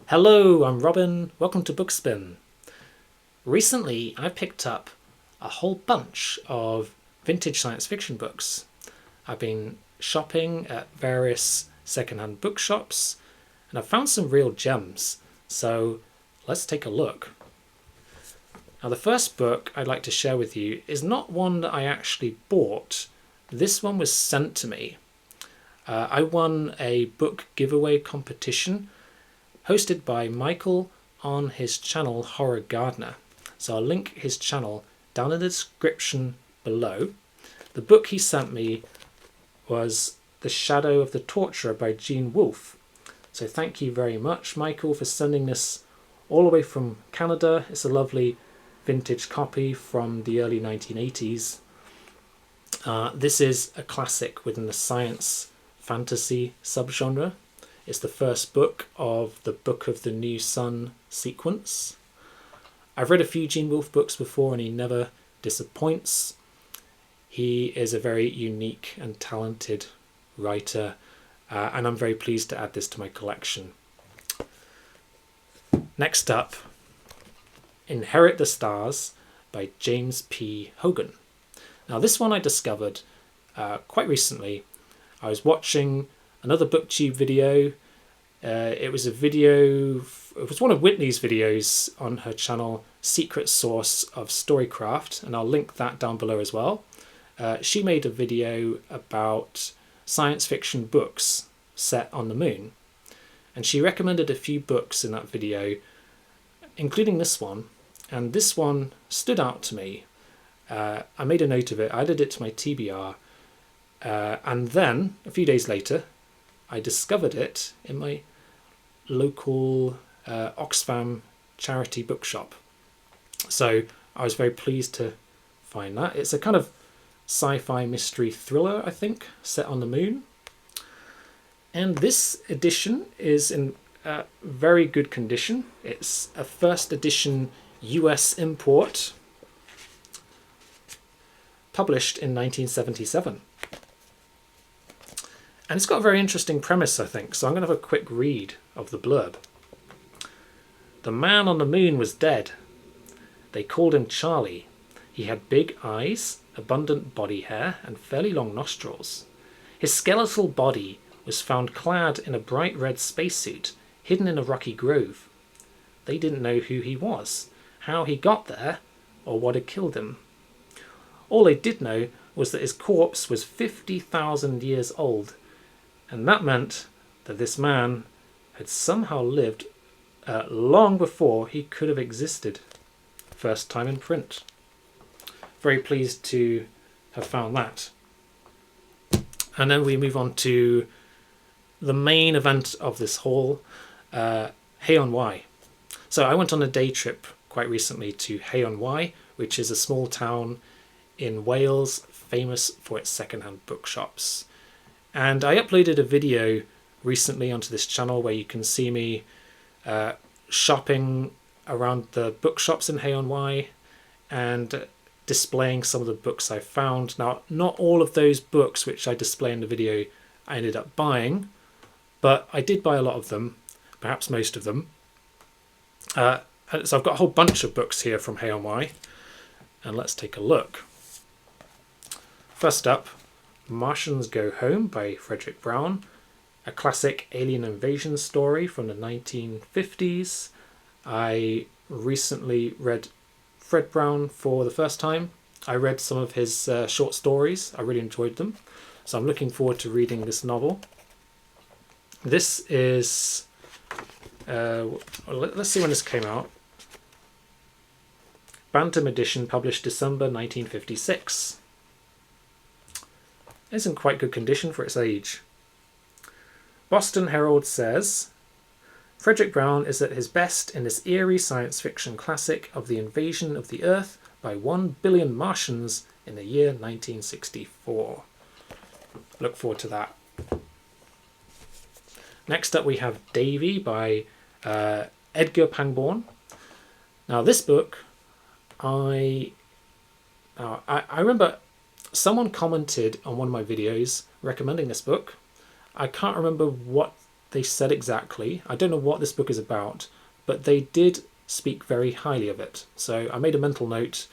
Hello, I'm Robin. Welcome to Bookspin. Recently, I picked up a whole bunch of vintage science fiction books. I've been shopping at various secondhand bookshops and I've found some real gems. So let's take a look. Now, the first book I'd like to share with you is not one that I actually bought. This one was sent to me. I won a book giveaway competition hosted by Michael on his channel Horror Gardener. So I'll link his channel down in the description below. The book he sent me was The Shadow of the Torturer by Gene Wolfe. So thank you very much, Michael, for sending this all the way from Canada. It's a lovely vintage copy from the early 1980s. This is a classic within the science fantasy subgenre. It's the first book of the Book of the New Sun sequence. I've read a few Gene Wolfe books before and he never disappoints. He is a very unique and talented writer, and I'm very pleased to add this to my collection. Next up, Inherit the Stars by James P. Hogan. Now this one I discovered quite recently. I was watching another BookTube video. It was one of Whitney's videos on her channel, Secret Source of Storycraft, and I'll link that down below as well. She made a video about science fiction books set on the moon, and she recommended a few books in that video, including this one, and this one stood out to me. I made a note of it, I added it to my TBR, and then a few days later I discovered it in my local Oxfam charity bookshop. So I was very pleased to find that. It's a kind of sci-fi mystery thriller, I think, set on the moon. And this edition is in very good condition. It's a first edition US import, published in 1977. And it's got a very interesting premise, I think, so I'm going to have a quick read of the blurb. The man on the moon was dead. They called him Charlie. He had big eyes, abundant body hair, and fairly long nostrils. His skeletal body was found clad in a bright red spacesuit, hidden in a rocky grove. They didn't know who he was, how he got there, or what had killed him. All they did know was that his corpse was 50,000 years old, and that meant that this man had somehow lived long before he could have existed. First time in print. Very pleased to have found that. And then we move on to the main event of this haul, Hay-on-Wye. So I went on a day trip quite recently to Hay-on-Wye, which is a small town in Wales famous for its secondhand bookshops. And I uploaded a video recently onto this channel where you can see me shopping around the bookshops in Hay-on-Wye and displaying some of the books I found. Now, not all of those books which I display in the video I ended up buying, but I did buy a lot of them, perhaps most of them. So I've got a whole bunch of books here from Hay-on-Wye, and let's take a look. First up, Martians Go Home by Frederick Brown, a classic alien invasion story from the 1950s. I recently read Fred Brown for the first time. I read some of his short stories. I really enjoyed them. So I'm looking forward to reading this novel. This is, let's see when this came out. Bantam edition, published December 1956. It's in quite good condition for its age. Boston Herald says, Frederick Brown is at his best in this eerie science fiction classic of the invasion of the Earth by 1 billion Martians in the year 1964. Look forward to that. Next up we have Davy by Edgar Pangborn. Now this book, I remember someone commented on one of my videos recommending this book. I can't remember what they said exactly. I don't know what this book is about, but they did speak very highly of it. So I made a mental note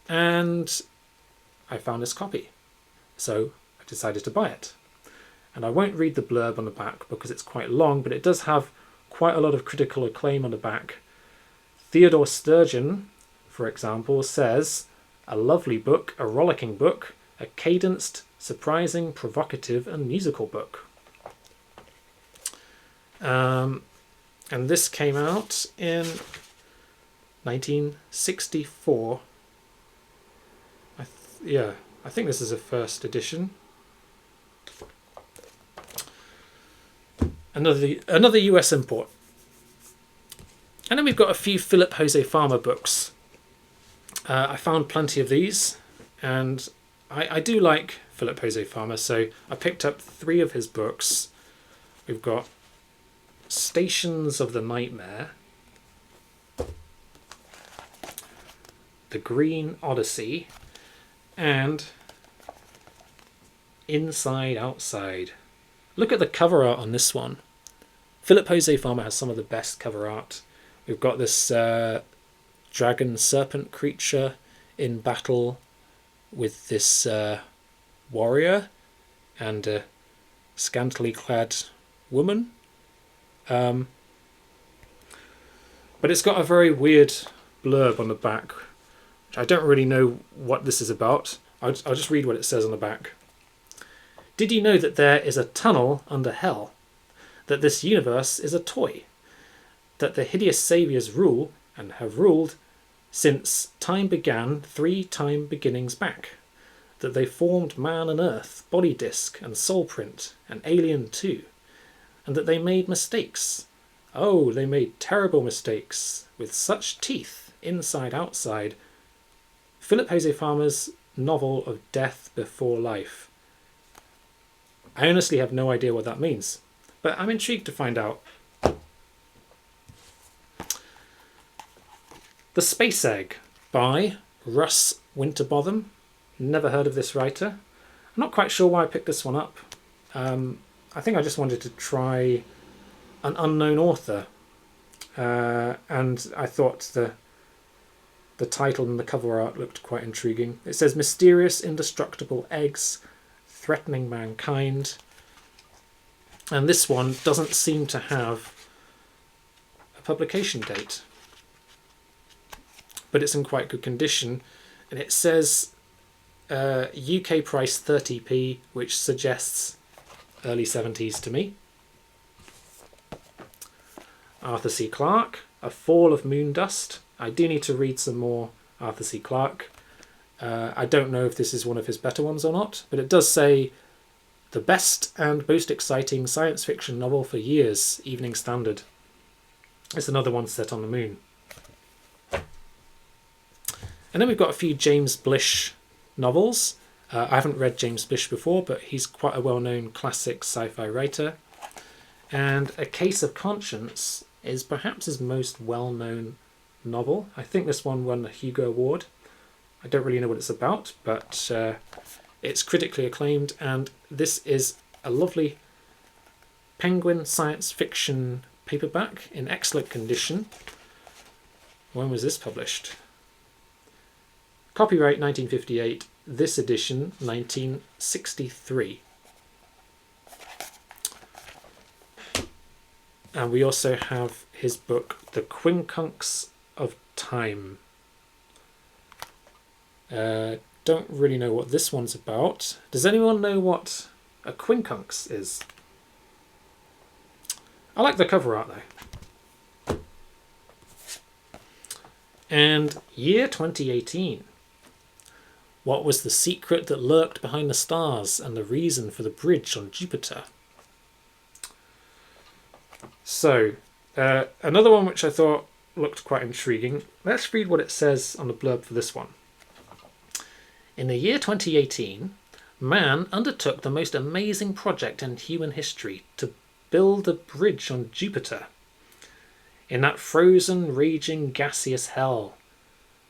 and I found this copy. So I decided to buy it. And I won't read the blurb on the back because it's quite long, but it does have quite a lot of critical acclaim on the back. Theodore Sturgeon, for example, says, "A lovely book, a rollicking book, a cadenced, surprising, provocative and musical book." And this came out in 1964. I think this is a first edition. Another US import. And then we've got a few Philip Jose Farmer books. I found plenty of these, and I do like Philip Jose Farmer, so I picked up 3 of his books. We've got Stations of the Nightmare, The Green Odyssey, and Inside Outside. Look at the cover art on this one. Philip Jose Farmer has some of the best cover art. We've got this dragon serpent creature in battle with this warrior and a scantily clad woman. But it's got a very weird blurb on the back, which I don't really know what this is about. I'll just read what it says on the back. "Did you know that there is a tunnel under hell? That this universe is a toy? That the hideous saviors rule, and have ruled, since time began 3 time beginnings back? That they formed man and earth, body disc and soul print, and alien too? And that they made mistakes? Oh, they made terrible mistakes, with such teeth, inside outside." Philip Jose Farmer's novel of death before life. I honestly have no idea what that means, but I'm intrigued to find out. The Space Egg by Russ Winterbotham. Never heard of this writer. I'm not quite sure why I picked this one up. I think I just wanted to try an unknown author, and I thought the title and the cover art looked quite intriguing. It says "Mysterious Indestructible Eggs Threatening Mankind," and this one doesn't seem to have a publication date, but it's in quite good condition, and it says UK price 30p, which suggests early 70s to me. Arthur C. Clarke, A Fall of Moon Dust. I do need to read some more Arthur C. Clarke. I don't know if this is one of his better ones or not, but it does say the best and most exciting science fiction novel for years, Evening Standard. It's another one set on the moon. And then we've got a few James Blish novels. I haven't read James Blish before, but he's quite a well-known classic sci-fi writer. And A Case of Conscience is perhaps his most well-known novel. I think this one won a Hugo Award. I don't really know what it's about, but it's critically acclaimed, and this is a lovely Penguin science fiction paperback in excellent condition. When was this published? Copyright 1958, this edition 1963. And we also have his book, The Quincunx of Time. Don't really know what this one's about. Does anyone know what a quincunx is? I like the cover art though. And year 2018. What was the secret that lurked behind the stars and the reason for the bridge on Jupiter? So, another one which I thought looked quite intriguing. Let's read what it says on the blurb for this one. In the year 2018, man undertook the most amazing project in human history to build a bridge on Jupiter. In that frozen, raging, gaseous hell,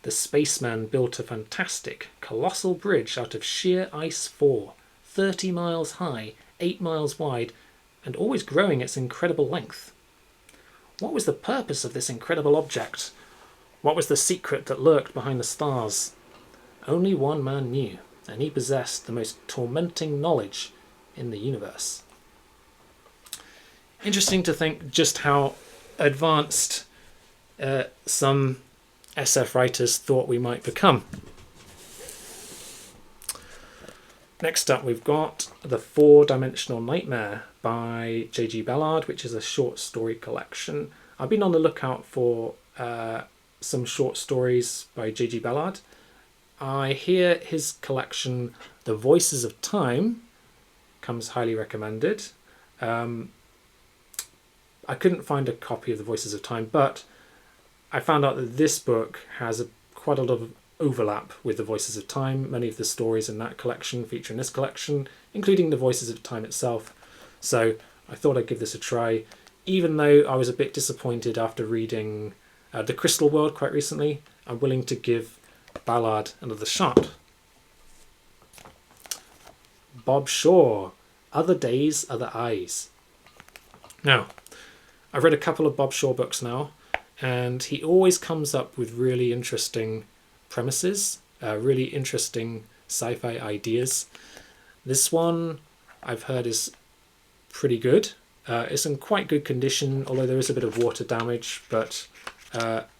the spaceman built a fantastic, colossal bridge out of sheer ice 4, 30 miles high, 8 miles wide, and always growing its incredible length. What was the purpose of this incredible object? What was the secret that lurked behind the stars? Only one man knew, and he possessed the most tormenting knowledge in the universe. Interesting to think just how advanced some SF writers thought we might become. Next up, we've got The Four-Dimensional Nightmare by J.G. Ballard, which is a short story collection. I've been on the lookout for some short stories by J.G. Ballard. I hear his collection, The Voices of Time, comes highly recommended. I couldn't find a copy of The Voices of Time, but I found out that this book has quite a lot of overlap with The Voices of Time. Many of the stories in that collection feature in this collection, including The Voices of Time itself. So I thought I'd give this a try, even though I was a bit disappointed after reading The Crystal World quite recently. I'm willing to give Ballard another shot. Bob Shaw, Other Days, Other Eyes. Now, I've read a couple of Bob Shaw books now, and he always comes up with really interesting premises, really interesting sci-fi ideas. This one I've heard is pretty good. It's in quite good condition, although there is a bit of water damage, but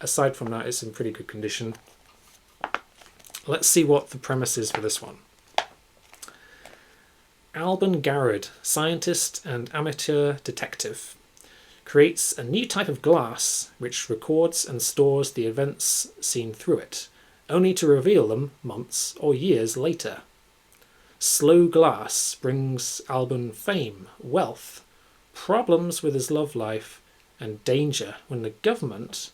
aside from that, it's in pretty good condition. Let's see what the premise is for this one. Alban Garrod, scientist and amateur detective, creates a new type of glass which records and stores the events seen through it, only to reveal them months or years later. Slow glass brings Alban fame, wealth, problems with his love life, and danger when the government,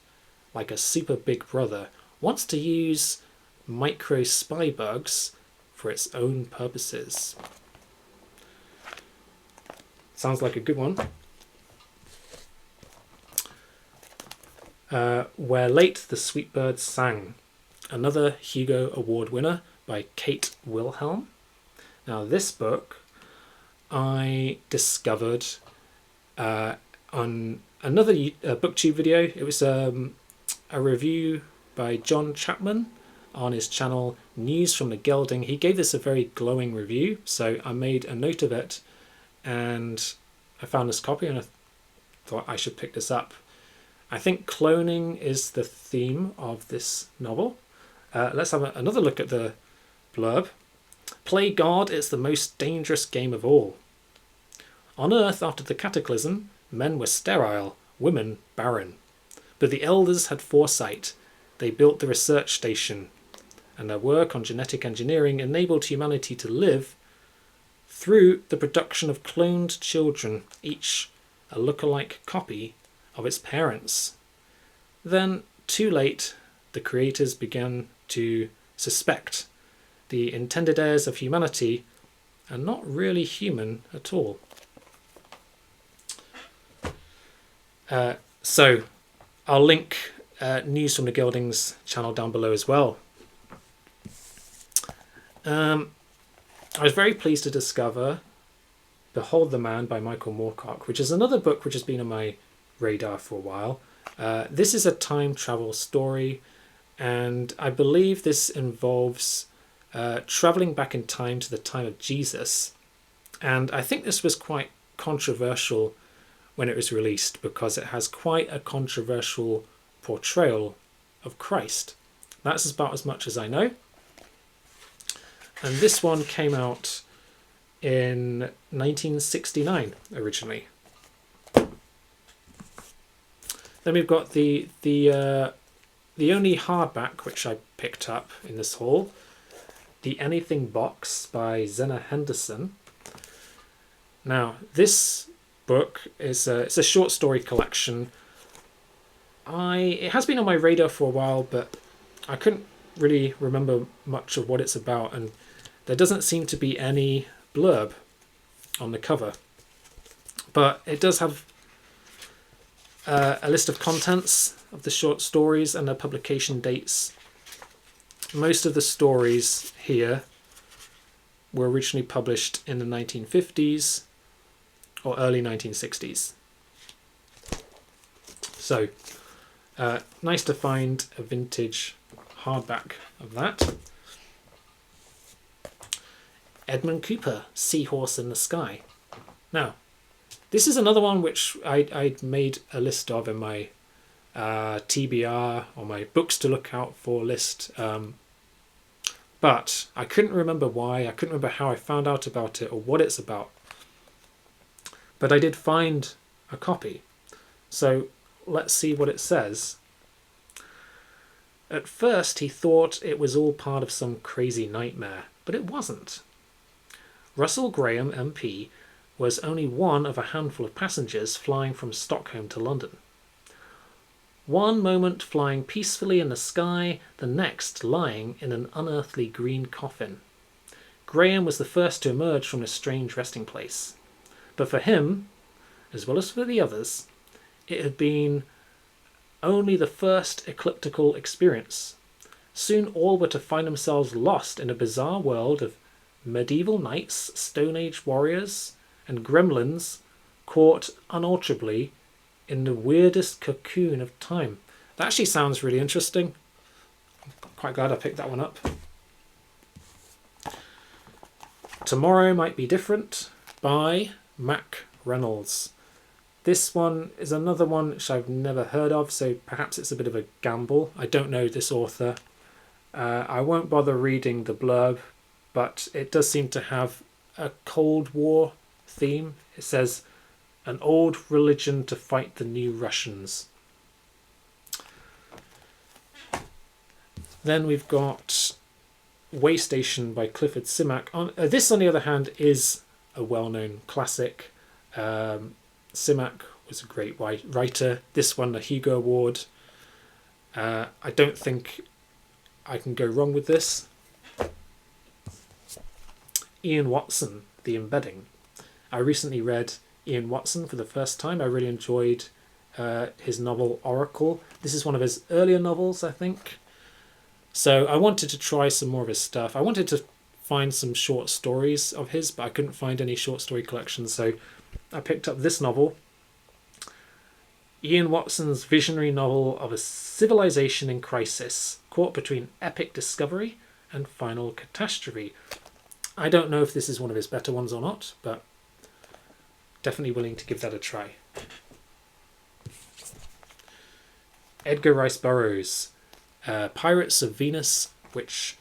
like a super big brother, wants to use micro spy bugs for its own purposes. Sounds like a good one. Where Late the Sweetbirds Sang, another Hugo Award winner by Kate Wilhelm. Now this book I discovered on another BookTube video. It was a review by John Chapman on his channel News from the Gelding. He gave this a very glowing review, so I made a note of it, and I found this copy and I thought I should pick this up. I think cloning is the theme of this novel. Let's have another look at the blurb. Play God is the most dangerous game of all. On Earth, after the cataclysm, men were sterile, women barren. But the elders had foresight. They built the research station, and their work on genetic engineering enabled humanity to live through the production of cloned children, each a lookalike copy of its parents. Then, too late, the creators began to suspect the intended heirs of humanity are not really human at all. So I'll link News from the Gelding's channel down below as well. I was very pleased to discover Behold the Man by Michael Moorcock, which is another book which has been on my radar for a while. This is a time travel story, and I believe this involves traveling back in time to the time of Jesus. And I think this was quite controversial when it was released because it has quite a controversial portrayal of Christ. That's about as much as I know. And this one came out in 1969 originally. Then we've got the only hardback which I picked up in this haul, The Anything Box by Zena Henderson. Now this book is it's a short story collection. It has been on my radar for a while, but I couldn't really remember much of what it's about, and there doesn't seem to be any blurb on the cover. But it does have a list of contents of the short stories and their publication dates. Most of the stories here were originally published in the 1950s or early 1960s. So, nice to find a vintage hardback of that. Edmund Cooper, Seahorse in the Sky. Now, this is another one which I made a list of in my TBR, or my books to look out for list. But I couldn't remember why. I couldn't remember how I found out about it or what it's about. But I did find a copy. So let's see what it says. At first he thought it was all part of some crazy nightmare, but it wasn't. Russell Graham MP was only one of a handful of passengers flying from Stockholm to London. One moment flying peacefully in the sky, the next lying in an unearthly green coffin. Graham was the first to emerge from this strange resting place. But for him, as well as for the others, it had been only the first ecliptical experience. Soon all were to find themselves lost in a bizarre world of medieval knights, Stone Age warriors, and gremlins caught unalterably in the weirdest cocoon of time. That actually sounds really interesting. I'm quite glad I picked that one up. Tomorrow Might Be Different by Mac Reynolds. This one is another one which I've never heard of, so perhaps it's a bit of a gamble. I don't know this author. I won't bother reading the blurb, but it does seem to have a Cold War theme. It says, an old religion to fight the new Russians. Then we've got Way Station by Clifford Simak. This, on the other hand, is a well-known classic. Simak was a great writer. This won the Hugo Award. I don't think I can go wrong with this. Ian Watson, The Embedding. I recently read Ian Watson for the first time. I really enjoyed his novel Oracle. This is one of his earlier novels, I think. So I wanted to try some more of his stuff. I wanted to find some short stories of his, but I couldn't find any short story collections, so I picked up this novel. Ian Watson's visionary novel of a civilization in crisis, caught between epic discovery and final catastrophe. I don't know if this is one of his better ones or not, but definitely willing to give that a try. Edgar Rice Burroughs, Pirates of Venus, which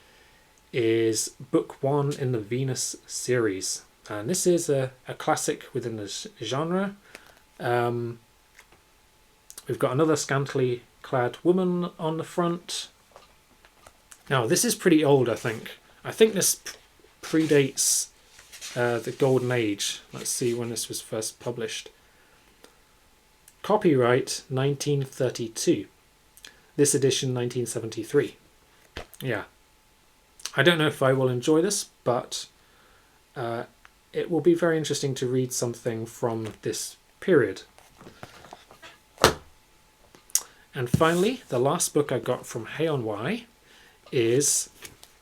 is book 1 in the Venus series. And this is a classic within the genre. We've got another scantily clad woman on the front. Now, this is pretty old, I think. I think this predates the Golden Age. Let's see when this was first published. Copyright 1932. This edition 1973. Yeah. I don't know if I will enjoy this, but it will be very interesting to read something from this period. And finally, the last book I got from Hay on Wye is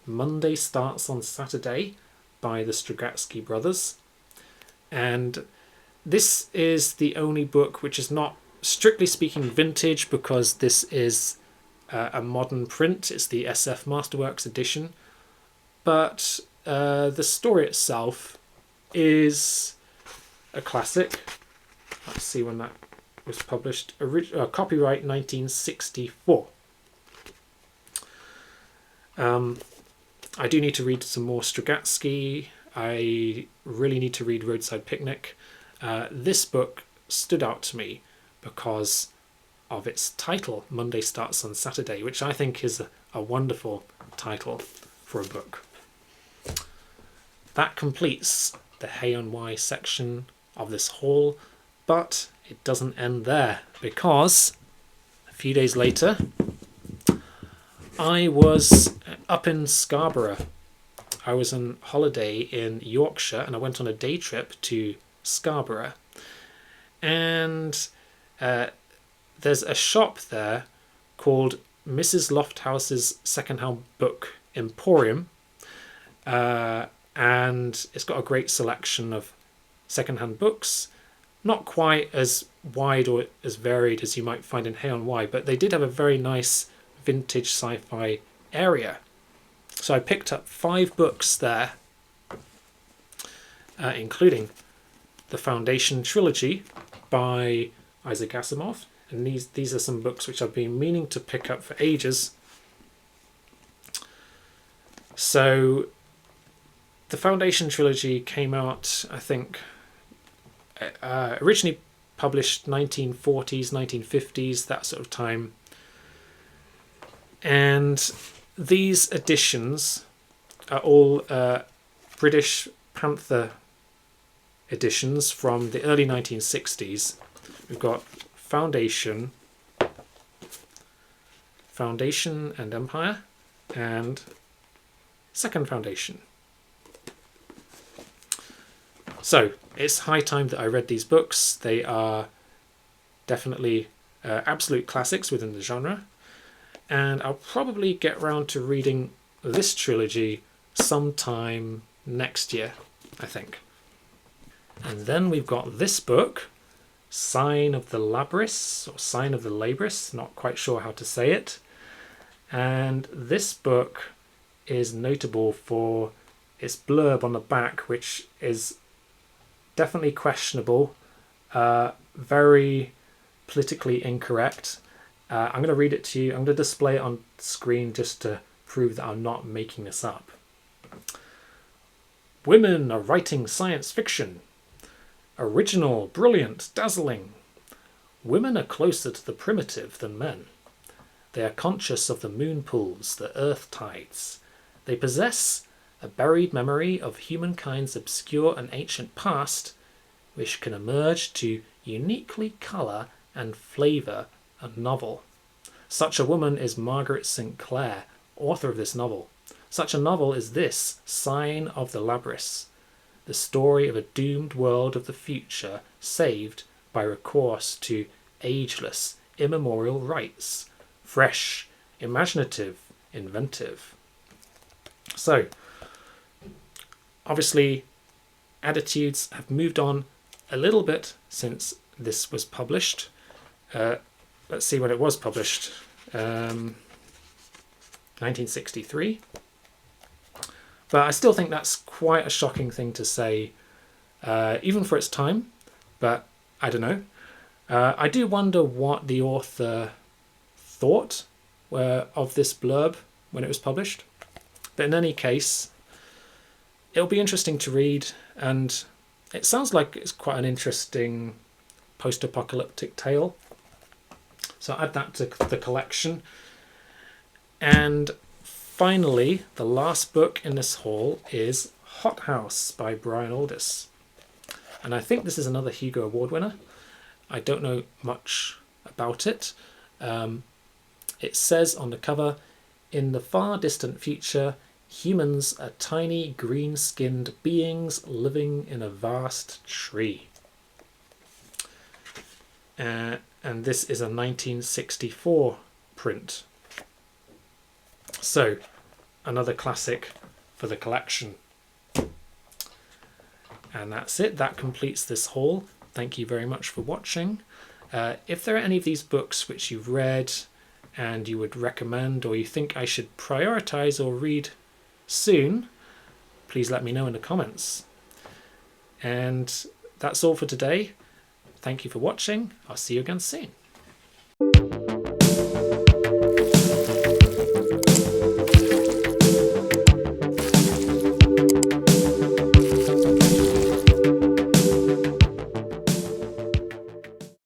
Monday Starts on Saturday by the Strugatsky brothers. And this is the only book which is not, strictly speaking, vintage, because this is a modern print. It's the SF Masterworks edition. But the story itself is a classic. Let's see when that was published. Copyright 1964. I do need to read some more Strugatsky. I really need to read Roadside Picnic. This book stood out to me because of its title, Monday Starts on Saturday, which I think is a wonderful title for a book. That completes the Hay on Wye section of this haul, but it doesn't end there, because a few days later I was up in Scarborough. I was on holiday in Yorkshire and I went on a day trip to Scarborough, and there's a shop there called Mrs. Lofthouse's Secondhand Book Emporium, and it's got a great selection of secondhand books, not quite as wide or as varied as you might find in Hay on Wye, but they did have a very nice vintage sci-fi area. So I picked up 5 books there, including the Foundation trilogy by Isaac Asimov. And these are some books which I've been meaning to pick up for ages. So the Foundation trilogy came out, I think, originally published 1940s, 1950s, that sort of time. And these editions are all British Panther editions from the early 1960s. We've got Foundation and Empire, and Second Foundation. So it's high time that I read these books. They are definitely absolute classics within the genre, and I'll probably get round to reading this trilogy sometime next year, I think. And then we've got this book, Sign of the Labris, or Sign of the Labris, not quite sure how to say it. And this book is notable for its blurb on the back, which is definitely questionable, very politically incorrect. I'm going to read it to you. I'm going to display it on screen just to prove that I'm not making this up. Women are writing science fiction. Original, brilliant, dazzling. Women are closer to the primitive than men. They are conscious of the moon pools, the earth tides. They possess a buried memory of humankind's obscure and ancient past, which can emerge to uniquely colour and flavour a novel. Such a woman is Margaret St. Clair, author of this novel. Such a novel is this, Sign of the Labris, the story of a doomed world of the future saved by recourse to ageless, immemorial rites, fresh, imaginative, inventive. So, obviously, attitudes have moved on a little bit since this was published. Let's see when it was published. 1963. But I still think that's quite a shocking thing to say, even for its time. But I don't know. I do wonder what the author thought of this blurb when it was published. But in any case, it'll be interesting to read, and it sounds like it's quite an interesting post-apocalyptic tale. So I'll add that to the collection. And finally, the last book in this haul is Hot House by Brian Aldiss. And I think this is another Hugo Award winner. I don't know much about it. It says on the cover, in the far distant future, humans are tiny green-skinned beings living in a vast tree. And this is a 1964 print. So, another classic for the collection. And that's it. That completes this haul. Thank you very much for watching. If there are any of these books which you've read and you would recommend, or you think I should prioritize or read soon, please let me know in the comments. And that's all for today. Thank you for watching. I'll see you again soon.